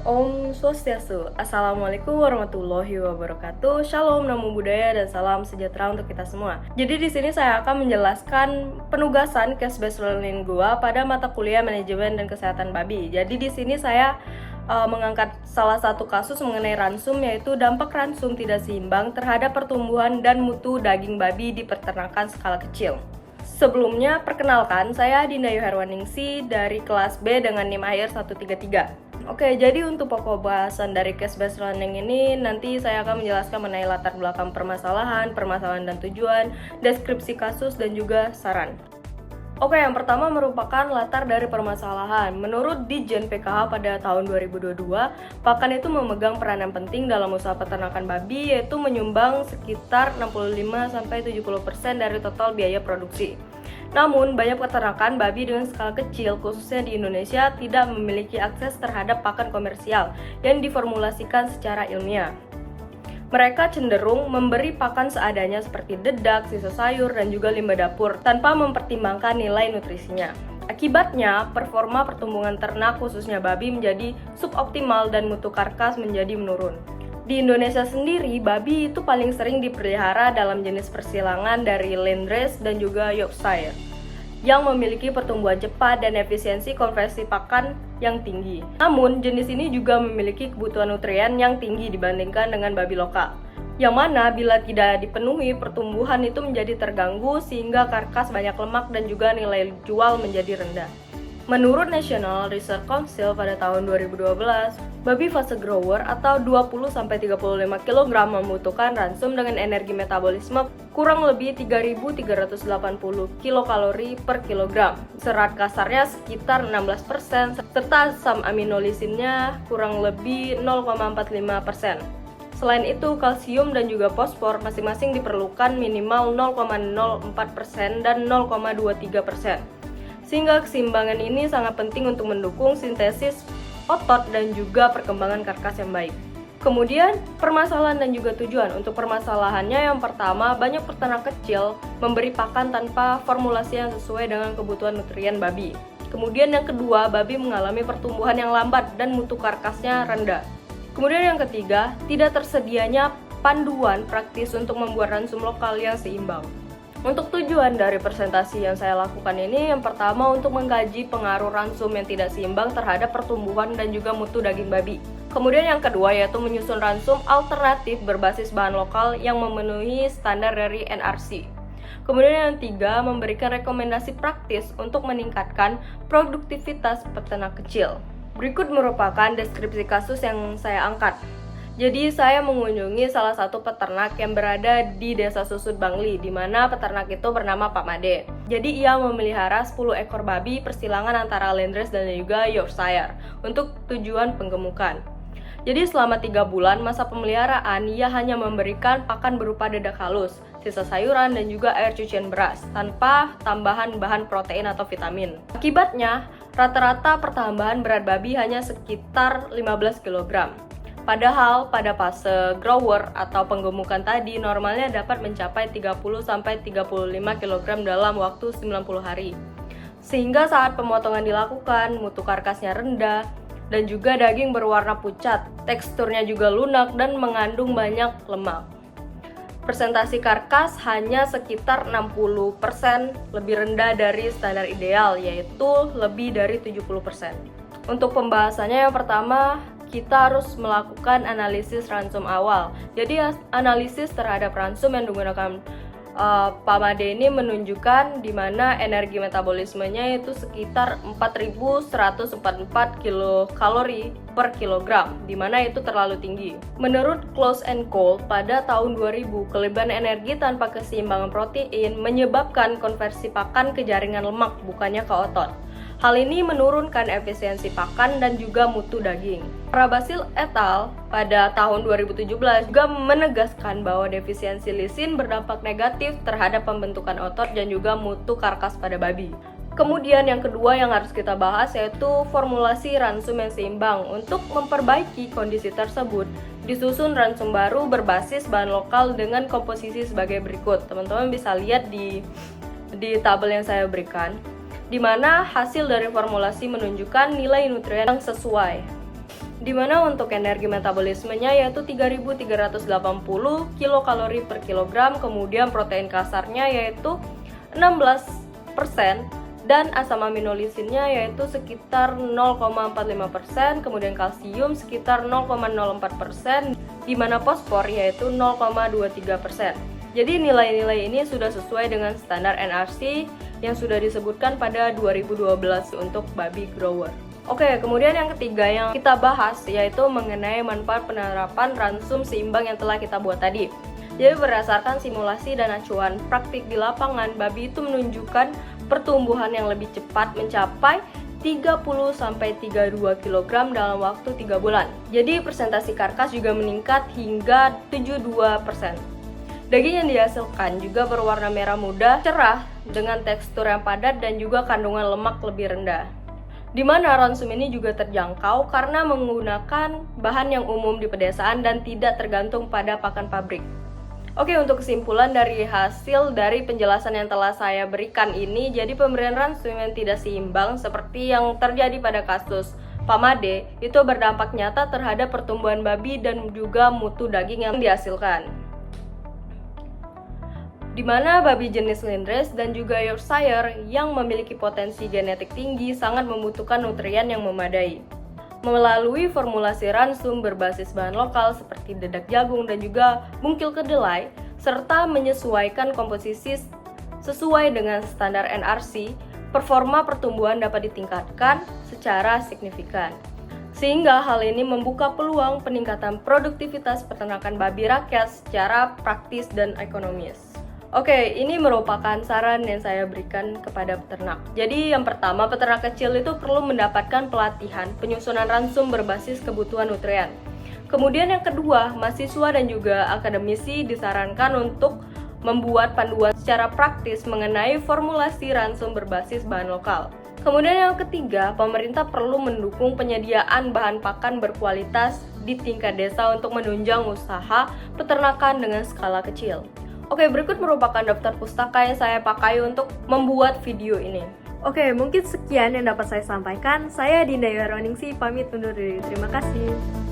Om Swastiastu. Assalamualaikum warahmatullahi wabarakatuh. Shalom, namo buddhaya, dan salam sejahtera untuk kita semua. Jadi di sini saya akan menjelaskan penugasan case based learning gua pada mata kuliah manajemen dan kesehatan babi. Jadi di sini saya mengangkat salah satu kasus mengenai ransum, yaitu dampak ransum tidak seimbang terhadap pertumbuhan dan mutu daging babi di peternakan skala kecil. Sebelumnya, perkenalkan, saya Dinda Yoherwaningsi dari kelas B dengan NIM akhir 133. Oke, jadi untuk pokok bahasan dari case based learning ini nanti saya akan menjelaskan mengenai latar belakang permasalahan dan tujuan, deskripsi kasus, dan juga saran. Oke, yang pertama merupakan latar dari permasalahan. Menurut Ditjen PKH pada tahun 2022, pakan itu memegang peranan penting dalam usaha peternakan babi, yaitu menyumbang sekitar 65-70% dari total biaya produksi. Namun, banyak peternakan babi dengan skala kecil, khususnya di Indonesia, tidak memiliki akses terhadap pakan komersial yang diformulasikan secara ilmiah. Mereka cenderung memberi pakan seadanya seperti dedak, sisa sayur, dan juga limbah dapur tanpa mempertimbangkan nilai nutrisinya. Akibatnya, performa pertumbuhan ternak khususnya babi menjadi suboptimal dan mutu karkas menjadi menurun. Di Indonesia sendiri, babi itu paling sering dipelihara dalam jenis persilangan dari Landrace dan juga Yorkshire, yang memiliki pertumbuhan cepat dan efisiensi konversi pakan yang tinggi. Namun, jenis ini juga memiliki kebutuhan nutrien yang tinggi dibandingkan dengan babi lokal, yang mana bila tidak dipenuhi, pertumbuhan itu menjadi terganggu sehingga karkas banyak lemak dan juga nilai jual menjadi rendah. Menurut National Research Council pada tahun 2012, babi fase grower atau 20-35 kg membutuhkan ransum dengan energi metabolisme kurang lebih 3.380 kilokalori per kilogram. Serat kasarnya sekitar 16%, serta asam aminolisinnya kurang lebih 0,45%. Selain itu, kalsium dan juga fosfor masing-masing diperlukan minimal 0,04% dan 0,23%. Sehingga keseimbangan ini sangat penting untuk mendukung sintesis otot dan juga perkembangan karkas yang baik. Kemudian, permasalahan dan juga tujuan. Untuk permasalahannya, yang pertama, banyak peternak kecil memberi pakan tanpa formulasi yang sesuai dengan kebutuhan nutrien babi. Kemudian yang kedua, babi mengalami pertumbuhan yang lambat dan mutu karkasnya rendah. Kemudian yang ketiga, tidak tersedianya panduan praktis untuk membuat ransum lokal yang seimbang. Untuk tujuan dari presentasi yang saya lakukan ini, yang pertama untuk mengkaji pengaruh ransum yang tidak seimbang terhadap pertumbuhan dan juga mutu daging babi. Kemudian yang kedua yaitu menyusun ransum alternatif berbasis bahan lokal yang memenuhi standar dari NRC. Kemudian yang tiga, memberikan rekomendasi praktis untuk meningkatkan produktivitas peternak kecil. Berikut merupakan deskripsi kasus yang saya angkat. Jadi saya mengunjungi salah satu peternak yang berada di Desa Susut Bangli, di mana peternak itu bernama Pak Made. Jadi ia memelihara 10 ekor babi persilangan antara Landrace dan juga Yorkshire untuk tujuan penggemukan. Jadi selama 3 bulan masa pemeliharaan, ia hanya memberikan pakan berupa dedak halus, sisa sayuran, dan juga air cucian beras, tanpa tambahan bahan protein atau vitamin. Akibatnya, rata-rata pertambahan berat babi hanya sekitar 15 kg. Padahal pada fase grower atau penggemukan tadi normalnya dapat mencapai 30-35 kg dalam waktu 90 hari. Sehingga saat pemotongan dilakukan, mutu karkasnya rendah dan juga daging berwarna pucat, teksturnya juga lunak dan mengandung banyak lemak. Presentasi karkas hanya sekitar 60% lebih rendah dari standar ideal, yaitu lebih dari 70%. Untuk pembahasannya yang pertama, kita harus melakukan analisis ransum awal. Jadi analisis terhadap ransum yang digunakan Pak Made ini menunjukkan di mana energi metabolismenya itu sekitar 4.144 kilokalori per kilogram, di mana itu terlalu tinggi. Menurut Close and Cole pada tahun 2000, kelebihan energi tanpa keseimbangan protein menyebabkan konversi pakan ke jaringan lemak, bukannya ke otot. Hal ini menurunkan efisiensi pakan dan juga mutu daging. Rabasil et al. Pada tahun 2017 juga menegaskan bahwa defisiensi lisin berdampak negatif terhadap pembentukan otot dan juga mutu karkas pada babi. Kemudian yang kedua yang harus kita bahas yaitu formulasi ransum yang seimbang. Untuk memperbaiki kondisi tersebut, disusun ransum baru berbasis bahan lokal dengan komposisi sebagai berikut. Teman-teman bisa lihat di tabel yang saya berikan, di mana hasil dari formulasi menunjukkan nilai nutrien yang sesuai. di mana untuk energi metabolismenya yaitu 3.380 kilokalori per kilogram, kemudian protein kasarnya yaitu 16%, dan asam amino lisinnya yaitu sekitar 0,45%, kemudian kalsium sekitar 0,04%, di mana fosfor yaitu 0,23%. Jadi nilai-nilai ini sudah sesuai dengan standar NRC yang sudah disebutkan pada 2012 untuk babi grower. Oke, kemudian yang ketiga yang kita bahas yaitu mengenai manfaat penerapan ransum seimbang yang telah kita buat tadi. Jadi berdasarkan simulasi dan acuan praktik di lapangan, babi itu menunjukkan pertumbuhan yang lebih cepat mencapai 30-32 kg dalam waktu 3 bulan. Jadi presentasi karkas juga meningkat hingga 72%. Daging yang dihasilkan juga berwarna merah muda, cerah, dengan tekstur yang padat dan juga kandungan lemak lebih rendah. Di mana ransum ini juga terjangkau karena menggunakan bahan yang umum di pedesaan dan tidak tergantung pada pakan pabrik. Oke, untuk kesimpulan dari hasil dari penjelasan yang telah saya berikan ini, jadi pemberian ransum yang tidak seimbang seperti yang terjadi pada kasus Pamade itu berdampak nyata terhadap pertumbuhan babi dan juga mutu daging yang dihasilkan. Di mana babi jenis Landrace dan juga Yorkshire yang memiliki potensi genetik tinggi sangat membutuhkan nutrien yang memadai. Melalui formulasi ransum berbasis bahan lokal seperti dedak jagung dan juga bungkil kedelai, serta menyesuaikan komposisi sesuai dengan standar NRC, performa pertumbuhan dapat ditingkatkan secara signifikan. Sehingga hal ini membuka peluang peningkatan produktivitas peternakan babi rakyat secara praktis dan ekonomis. Oke, ini merupakan saran yang saya berikan kepada peternak. Jadi yang pertama, peternak kecil itu perlu mendapatkan pelatihan penyusunan ransum berbasis kebutuhan nutrien. Kemudian yang kedua, mahasiswa dan juga akademisi disarankan untuk membuat panduan secara praktis mengenai formulasi ransum berbasis bahan lokal. Kemudian yang ketiga, pemerintah perlu mendukung penyediaan bahan pakan berkualitas di tingkat desa untuk menunjang usaha peternakan dengan skala kecil. Oke, berikut merupakan daftar pustaka yang saya pakai untuk membuat video ini. Oke, mungkin sekian yang dapat saya sampaikan. Saya Dinda Yuharwaningsi, pamit undur diri. Terima kasih.